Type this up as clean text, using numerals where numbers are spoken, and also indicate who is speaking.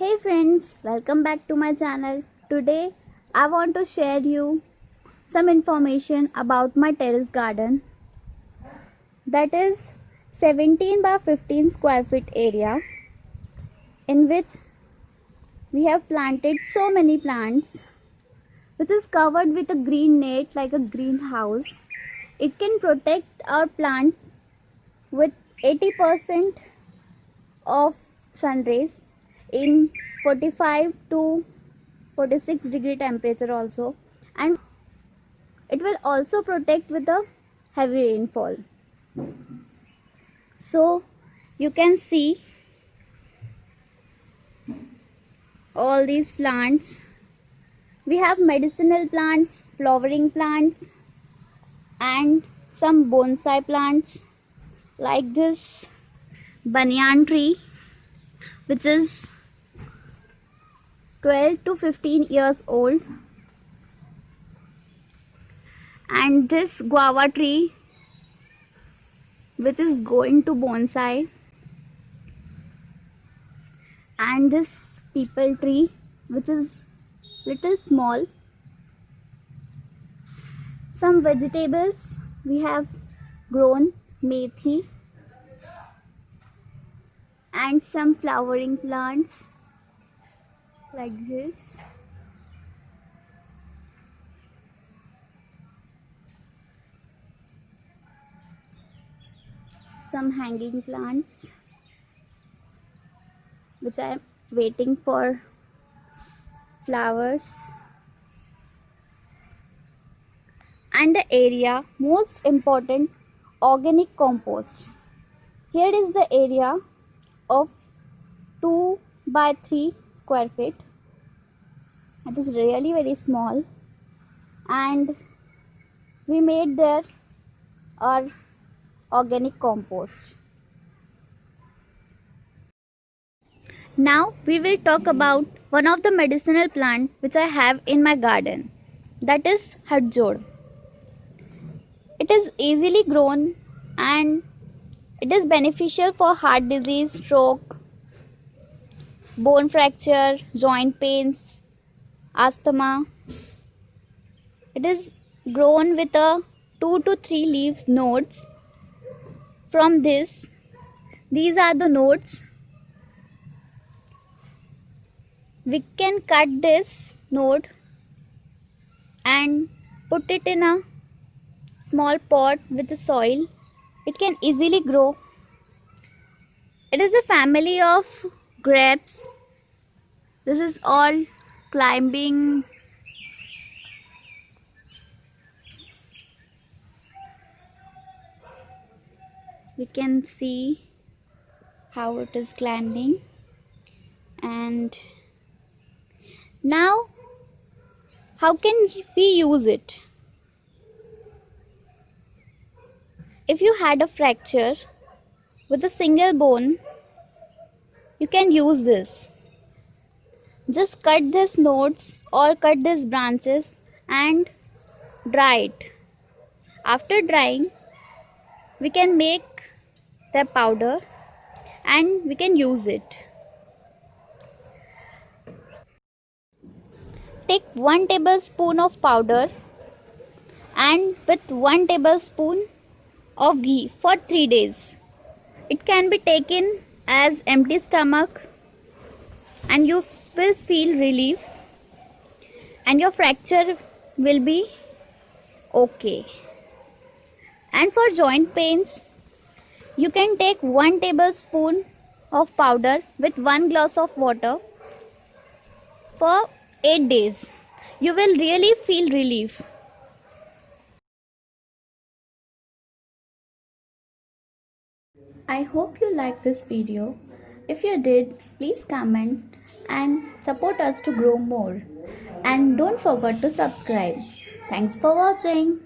Speaker 1: Hey friends, welcome back to my channel. Today I want to share you some information about my terrace garden, that is 17 by 15 square feet area, in which we have planted so many plants, which is covered with a green net like a greenhouse. It can protect our plants with 80% of sun rays in 45 to 46 degree temperature also, and it will also protect with a heavy rainfall. So you can see all these plants. We have medicinal plants, flowering plants, and some bonsai plants like this banyan tree, which is 12 to 15 years old, and this guava tree, which is going to bonsai, and this peepal tree, which is little small. Some vegetables we have grown, methi, and some flowering plants like this. Some hanging plants which I am waiting for flowers. And the area most important, organic compost. Here is the area of 2 by 3 square feet. It is really very small, and we made there our organic compost. Now we will talk about one of the medicinal plant which I have in my garden, that is Hadjod. It is easily grown and it is beneficial for heart disease, stroke, bone fracture, joint pains, asthma. It is grown with a 2 to 3 leaves nodes. From these are the nodes. We can cut this node and put it in a small pot with the soil. It can easily grow. It is a family of grapes. This is all climbing. We can see how it is climbing. And now how can we use it? If you had a fracture with a single bone, you can use this. Just cut these nodes or cut these branches and dry it. After drying, we can make the powder and we can use it. Take 1 tablespoon of powder and with 1 tablespoon of ghee for 3 days. It can be taken as empty stomach and you will feel relief and your fracture will be okay. And for joint pains, you can take 1 tablespoon of powder with 1 glass of water for 8 days. You will really feel relief. I hope you liked this video. If you did, please comment and support us to grow more. And don't forget to subscribe. Thanks for watching.